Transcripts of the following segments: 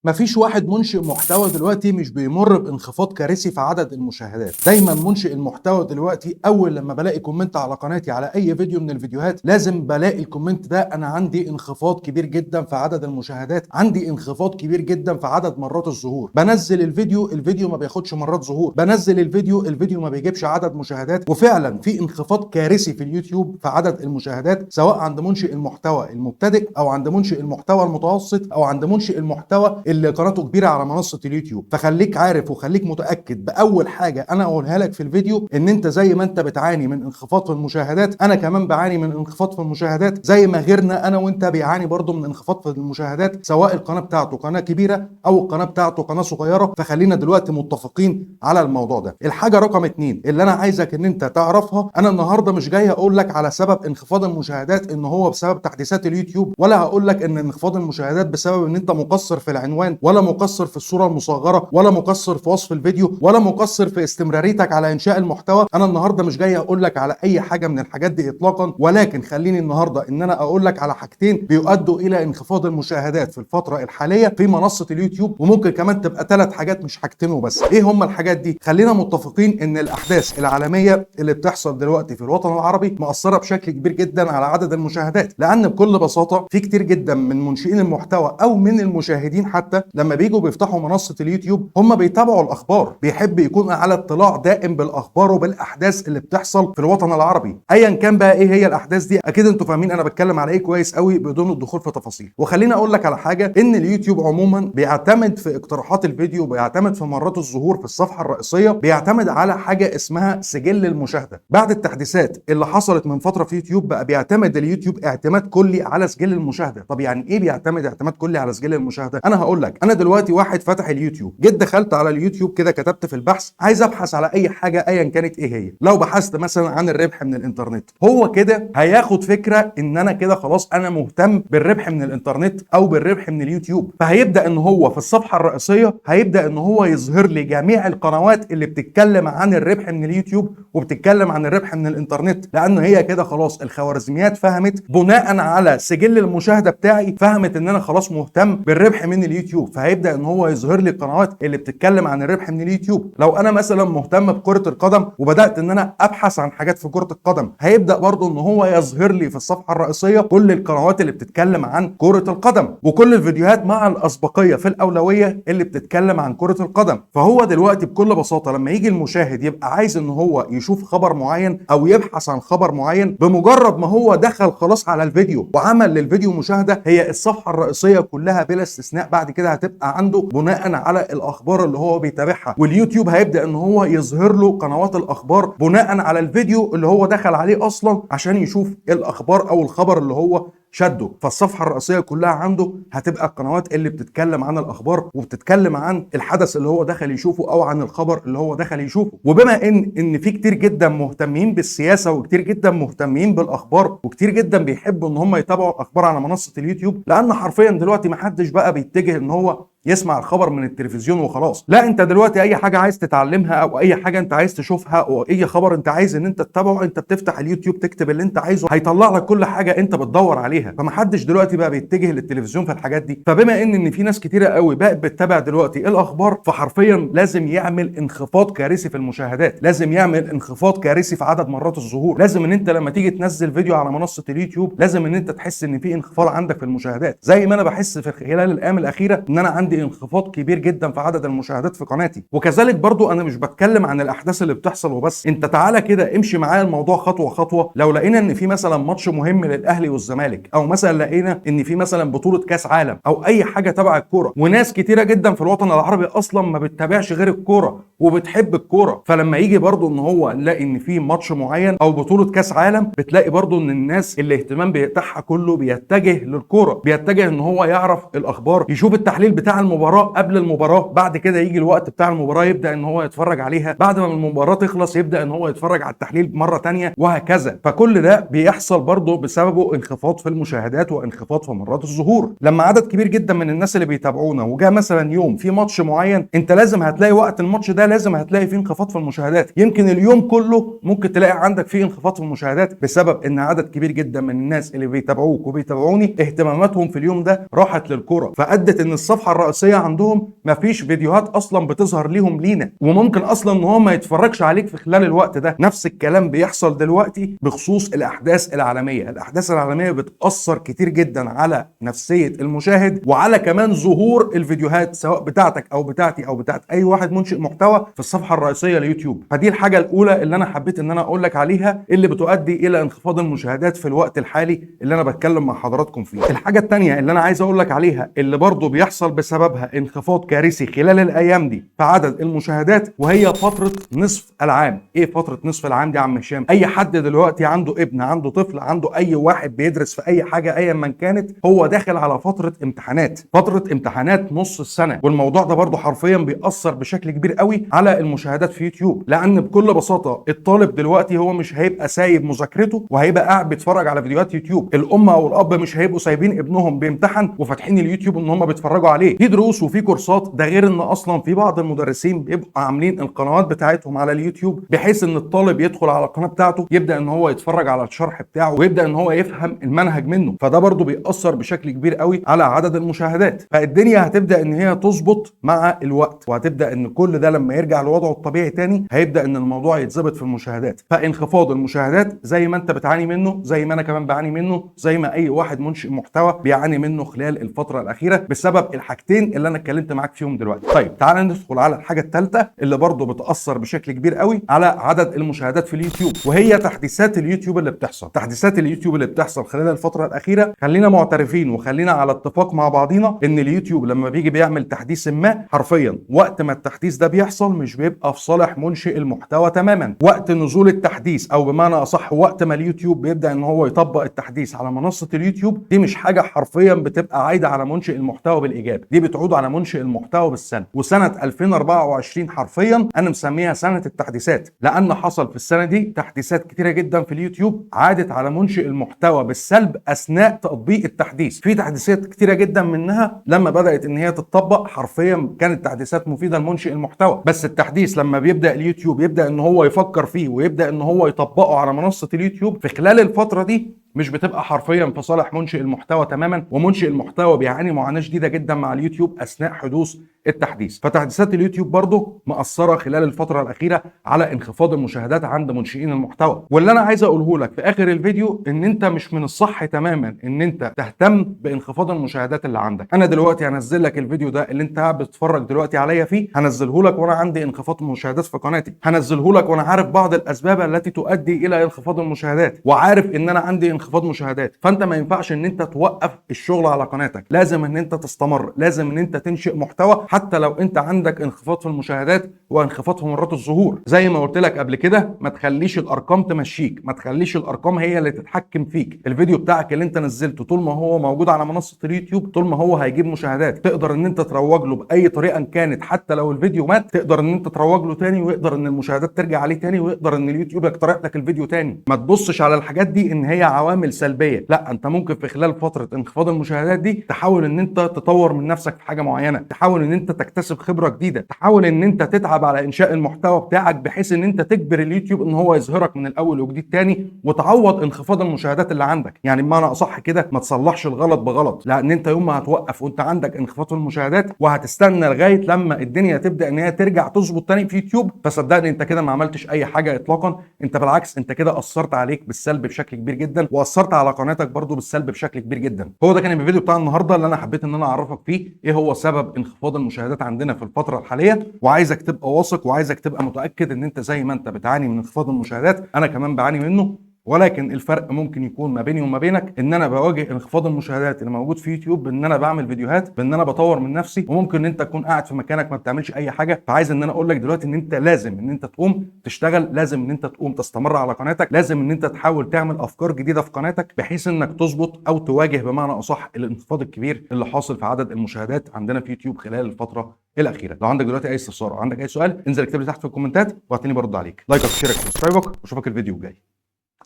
مفيش واحد منشئ محتوى دلوقتي مش بيمر بانخفاض كارثي في عدد المشاهدات. دايما منشئ المحتوى دلوقتي اول لما بلاقي كومنت على قناتي على اي فيديو من الفيديوهات لازم بلاقي الكومنت ده انا عندي انخفاض كبير جدا في عدد المشاهدات، عندي انخفاض كبير جدا في عدد مرات الظهور. بنزل الفيديو ما بياخدش مرات ظهور، بنزل الفيديو ما بيجيبش عدد مشاهدات. وفعلا في انخفاض كارثي في اليوتيوب في عدد المشاهدات، سواء عند منشئ المحتوى المبتدئ او عند منشئ المحتوى المتوسط او عند منشئ المحتوى اللي قناته كبيره على منصه اليوتيوب. فخليك عارف وخليك متاكد باول حاجه انا اقولها لك في الفيديو، ان انت زي ما انت بتعاني من انخفاض في المشاهدات انا كمان بعاني من انخفاض في المشاهدات، زي ما غيرنا انا وانت بيعاني برضو من انخفاض في المشاهدات، سواء القناه بتاعته قناه كبيره او القناه بتاعته قناه صغيره. فخلينا دلوقتي متفقين على الموضوع ده. الحاجه رقم 2 اللي انا عايزك ان انت تعرفها، انا النهارده مش جاي اقول لك على سبب انخفاض المشاهدات ان هو بسبب تحديثات اليوتيوب، ولا هقول لك ان انخفاض المشاهدات بسبب ان انت مقصر في العنوان، ولا مقصر في الصوره المصغره، ولا مقصر في وصف الفيديو، ولا مقصر في استمراريتك على انشاء المحتوى. انا النهارده مش جاي اقول لك على اي حاجه من الحاجات دي اطلاقا، ولكن خليني النهارده ان انا اقول لك على حاجتين بيؤدوا الى انخفاض المشاهدات في الفتره الحاليه في منصه اليوتيوب، وممكن كمان تبقى 3 حاجات مش حاجتين وبس. ايه هم الحاجات دي؟ خلينا متفقين ان الاحداث العالميه اللي بتحصل دلوقتي في الوطن العربي مؤثره بشكل كبير جدا على عدد المشاهدات، لان بكل بساطه في كتير جدا من منشئين المحتوى او من المشاهدين حتى لما بيجوا بيفتحوا منصه اليوتيوب هم بيتابعوا الاخبار، بيحب يكون على اطلاع دائم بالاخبار وبالاحداث اللي بتحصل في الوطن العربي ايا كان بقى ايه هي الاحداث دي. اكيد انتوا فاهمين انا بتكلم على ايه كويس قوي بدون الدخول في تفاصيل. وخليني اقول لك على حاجه، ان اليوتيوب عموما بيعتمد في اقتراحات الفيديو، بيعتمد في مرات الظهور في الصفحه الرئيسيه، بيعتمد على حاجه اسمها سجل المشاهده. بعد التحديثات اللي حصلت من فتره في يوتيوب بقى بيعتمد اليوتيوب اعتماد كلي على سجل المشاهده. طب يعني ايه بيعتمد اعتماد كلي على سجل المشاهده؟ انا هقول لك. انا دلوقتي واحد فتح اليوتيوب، جيت دخلت على اليوتيوب كده كتبت في البحث عايز ابحث على اي حاجه ايا كانت ايه هي. لو بحثت مثلا عن الربح من الانترنت، هو كده هياخد فكره ان انا كده خلاص انا مهتم بالربح من الانترنت او بالربح من اليوتيوب، فهيبدا ان هو في الصفحه الرئيسيه هيبدا ان هو يظهر لي جميع القنوات اللي بتتكلم عن الربح من اليوتيوب وبتتكلم عن الربح من الانترنت، لان هي كده خلاص الخوارزميات فهمت بناء على سجل المشاهده بتاعي، فهمت ان انا خلاص مهتم بالربح من اليوتيوب، فهيبدا ان هو يظهر لي القنوات اللي بتتكلم عن الربح من اليوتيوب. لو انا مثلا مهتم بكره القدم وبدات ان انا ابحث عن حاجات في كره القدم، هيبدا برضو ان هو يظهر لي في الصفحه الرئيسيه كل القنوات اللي بتتكلم عن كره القدم وكل الفيديوهات مع الاسبقيه في الاولويه اللي بتتكلم عن كره القدم. فهو دلوقتي بكل بساطه لما يجي المشاهد يبقى عايز ان هو يشوف خبر معين او يبحث عن خبر معين، بمجرد ما هو دخل خلاص على الفيديو وعمل للفيديو مشاهده، هي الصفحه الرئيسيه كلها بلا استثناء بعد كده هتبقى عنده بناء على الاخبار اللي هو بيتابعها، واليوتيوب هيبدا ان هو يظهر له قنوات الاخبار بناء على الفيديو اللي هو دخل عليه اصلا عشان يشوف الاخبار او الخبر اللي هو شده. فالصفحه الرئيسيه كلها عنده هتبقى القنوات اللي بتتكلم عن الاخبار وبتتكلم عن الحدث اللي هو دخل يشوفه او عن الخبر اللي هو دخل يشوفه. وبما ان في كتير جدا مهتمين بالسياسه وكتير جدا مهتمين بالاخبار وكتير جدا بيحبوا ان هم يتابعوا الاخبار على منصه اليوتيوب، لان حرفيا دلوقتي ما حدش بقى بيتجه ان هو يسمع الخبر من التلفزيون وخلاص، لا انت دلوقتي اي حاجه عايز تتعلمها او اي حاجه انت عايز تشوفها او اي خبر انت عايز ان انت تتابعه، انت بتفتح اليوتيوب تكتب اللي انت عايزه هيطلع لك كل حاجه انت بتدور عليها. فمحدش دلوقتي بقى بيتجه للتلفزيون في الحاجات دي. فبما ان في ناس كتيره قوي بقت بتتابع دلوقتي الاخبار، فحرفيا لازم يعمل انخفاض كارثي في المشاهدات، لازم يعمل انخفاض كارثي في عدد مرات الظهور، لازم ان انت لما تيجي تنزل فيديو على منصه اليوتيوب لازم ان انت تحس ان في انخفاض عندك في المشاهدات، زي ما انا بحس في خلال الايام الاخيره ان انا عندي انخفاض كبير جدا في عدد المشاهدات في قناتي. وكذلك برضو انا مش بتكلم عن الاحداث اللي بتحصل وبس، انت تعالى كده امشي معايا الموضوع خطوه خطوه. لو لقينا ان في مثلا ماتش مهم للاهلي والزمالك، او مثلا لقينا ان في مثلا بطوله كاس عالم او اي حاجه تبع الكوره، وناس كتيره جدا في الوطن العربي اصلا ما بتتابعش غير الكوره وبتحب الكوره، فلما يجي برضو ان هو نلاقي ان في ماتش معين او بطوله كاس عالم، بتلاقي برضو ان الناس اللي الاهتمام بتاعها كله بيتجه للكوره، بيتجه ان هو يعرف الاخبار، يشوف التحليل بتاع المباراه قبل المباراه، بعد كده يجي الوقت بتاع المباراه يبدا ان هو يتفرج عليها، بعد ما المباراه تخلص يبدا ان هو يتفرج على التحليل مره تانية، وهكذا. فكل ده بيحصل برضه بسببه انخفاض في المشاهدات وانخفاض في مرات الظهور. لما عدد كبير جدا من الناس اللي بيتابعونا وجاء مثلا يوم في ماتش معين، انت لازم هتلاقي وقت الماتش ده ده لازم هتلاقي فيه انخفاض في المشاهدات. يمكن اليوم كله ممكن تلاقي عندك فيه انخفاض في المشاهدات بسبب ان عدد كبير جدا من الناس اللي بيتابعوك وبيتابعوني اهتماماتهم في اليوم ده راحت للكرة، فادت ان الصفحه الرئيسيه عندهم مفيش فيديوهات اصلا بتظهر ليهم لينا، وممكن اصلا ان هو ما يتفرجش عليك في خلال الوقت ده. نفس الكلام بيحصل دلوقتي بخصوص الاحداث العالميه. الاحداث العالميه بتاثر كتير جدا على نفسيه المشاهد وعلى كمان ظهور الفيديوهات سواء بتاعتك او بتاعتي او بتاعت اي واحد منشئ محتوى في الصفحه الرئيسيه ليوتيوب. فدي الحاجه الاولى اللي انا حبيت ان انا اقول لك عليها، اللي بتؤدي الى انخفاض المشاهدات في الوقت الحالي اللي انا بتكلم مع حضراتكم فيه. الحاجه الثانيه اللي انا عايز اقول لك عليها اللي برضو بيحصل بسببها انخفاض كارثي خلال الايام دي في عدد المشاهدات، وهي فتره نصف العام. ايه فتره نصف العام دي يا عم هشام؟ اي حد دلوقتي عنده ابن، عنده طفل، عنده اي واحد بيدرس في اي حاجه ايا من كانت، هو داخل على فتره امتحانات، فتره امتحانات نص السنه. والموضوع ده برضو حرفيا بيأثر بشكل كبير قوي على المشاهدات في يوتيوب، لان بكل بساطه الطالب دلوقتي هو مش هيبقى سايب مذاكرته وهيبقى قاعد بيتفرج على فيديوهات يوتيوب. الام او الاب مش هيبقوا سايبين ابنهم بيمتحن وفاتحين اليوتيوب ان هم بيتفرجوا عليه. في دروس وفي كورسات، ده غير ان اصلا في بعض المدرسين بيبقوا عاملين القنوات بتاعتهم على اليوتيوب بحيث ان الطالب يدخل على القناه بتاعته يبدا ان هو يتفرج على الشرح بتاعه ويبدا ان هو يفهم المنهج منه. فده برضو بيأثر بشكل كبير قوي على عدد المشاهدات. فالدنيا هتبدا ان هي تظبط مع الوقت، وهتبدا ان كل ده لما يرجع لوضعه الطبيعي تاني هيبدا ان الموضوع يتظبط في المشاهدات. فانخفاض المشاهدات زي ما انت بتعاني منه، زي ما انا كمان بعاني منه، زي ما اي واحد منشئ محتوى بيعاني منه خلال الفتره الاخيره بسبب الحاجتين اللي انا اتكلمت معاك فيهم دلوقتي. طيب تعالى ندخل على الحاجه الثالثه اللي برضو بتاثر بشكل كبير قوي على عدد المشاهدات في اليوتيوب، وهي تحديثات اليوتيوب اللي بتحصل. تحديثات اليوتيوب اللي بتحصل خلال الفتره الاخيره، خلينا معترفين وخلينا على اتفاق مع بعضينا ان اليوتيوب لما بيجي بيعمل تحديث ما، حرفيا وقت ما التحديث ده بيحصل مش بيبقى في صالح منشئ المحتوى تماما. وقت نزول التحديث او بمعنى اصح وقت ما اليوتيوب بيبدا ان هو يطبق التحديث على منصه اليوتيوب، دي مش حاجه حرفيا بتبقى عايده على منشئ المحتوى بالايجاب، دي بتعود على منشئ المحتوى بالسلب. وسنه 2024 حرفيا انا مسميها سنه التحديثات، لان حصل في السنه دي تحديثات كتيره جدا في اليوتيوب عادت على منشئ المحتوى بالسلب اثناء تطبيق التحديث. في تحديثات كتيره جدا منها لما بدات ان هي تطبق حرفيا كانت تحديثات مفيده لمنشئ المحتوى، بس التحديث لما بيبدا اليوتيوب يبدا ان هو يفكر فيه ويبدا ان هو يطبقه على منصه اليوتيوب في خلال الفتره دي مش بتبقى حرفيا في صالح منشئ المحتوى تماما، ومنشئ المحتوى بيعاني معاناه شديده جدا مع اليوتيوب اثناء حدوث التحديث. فتحديثات اليوتيوب برضه مأثره خلال الفتره الاخيره على انخفاض المشاهدات عند منشئين المحتوى. واللي انا عايز اقوله لك في اخر الفيديو ان انت مش من الصح تماما ان انت تهتم بانخفاض المشاهدات اللي عندك. انا دلوقتي هنزل لك الفيديو ده اللي انت قاعد بتتفرج دلوقتي عليا فيه، هنزله لك وانا عندي انخفاض المشاهدات في قناتي، هنزله لك وانا عارف بعض الاسباب التي تؤدي الى انخفاض المشاهدات، وعارف ان انا عندي انخفاض مشاهدات. فانت ما ينفعش ان انت توقف الشغل على قناتك، لازم ان انت تستمر، لازم ان انت تنشئ محتوى حتى لو انت عندك انخفاض في المشاهدات وانخفاض في مرات الظهور. زي ما قلت لك قبل كده، ما تخليش الارقام تمشيك، ما تخليش الارقام هي اللي تتحكم فيك. الفيديو بتاعك اللي انت نزلته طول ما هو موجود على منصة اليوتيوب، طول ما هو هيجيب مشاهدات، تقدر ان انت تروج له باي طريقه كانت. حتى لو الفيديو مات تقدر ان انت تروج له تاني، ويقدر ان المشاهدات ترجع عليه تاني، ويقدر ان اليوتيوب يقترح لك الفيديو تاني. ما تبصش على الحاجات دي ان هي عوامل سلبيه، لا، انت ممكن في خلال فتره انخفاض المشاهدات دي تحاول ان انت تطور من نفسك في حاجه معينه، تحاول ان انت تكتسب خبره جديده، تحاول ان انت تتعب على انشاء المحتوى بتاعك بحيث ان انت تجبر اليوتيوب ان هو يظهرك من الاول وجديد تاني، وتعوض انخفاض المشاهدات اللي عندك. يعني بمعنى اصح كده، ما تصلحش الغلط بغلط، لان انت يوم ما هتوقف وانت عندك انخفاض في المشاهدات وهتستنى لغايه لما الدنيا تبدا ان هي ترجع تظبط تاني في يوتيوب، فصدقني انت كده ما عملتش اي حاجه اطلاقا. انت بالعكس، انت كده اثرت عليك بالسلب بشكل كبير جدا، واثرت على قناتك برضو بالسلب بشكل كبير جدا. هو ده كان الفيديو بتاع النهارده اللي انا حبيت ان انا اعرفك فيه ايه هو سبب انخفاض المشاهدات عندنا في الفتره الحاليه، وعايزك تبقى واثق وعايزك تبقى متاكد ان انت زي ما انت بتعاني من انخفاض المشاهدات انا كمان بعاني منه. ولكن الفرق ممكن يكون ما بيني وما بينك ان انا بواجه انخفاض المشاهدات اللي موجود في يوتيوب بان انا بعمل فيديوهات، بان انا بطور من نفسي، وممكن ان انت تكون قاعد في مكانك ما بتعملش اي حاجه. فعايز ان انا اقول لك دلوقتي ان انت لازم ان انت تقوم تشتغل، لازم ان انت تقوم تستمر على قناتك، لازم ان انت تحاول تعمل افكار جديده في قناتك بحيث انك تظبط او تواجه بمعنى اصح الانخفاض الكبير اللي حاصل في عدد المشاهدات عندنا في يوتيوب خلال الفتره الاخيره. لو عندك دلوقتي اي استفسار او عندك اي سؤال، انزل اكتب لي تحت في الكومنتات وهتلاقيني برد عليك. لايكك وشيرك وسبسكرايبك، واشوفك الفيديو الجاي.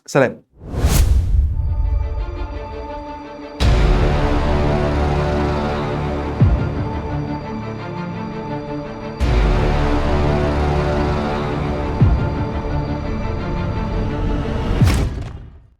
سلام.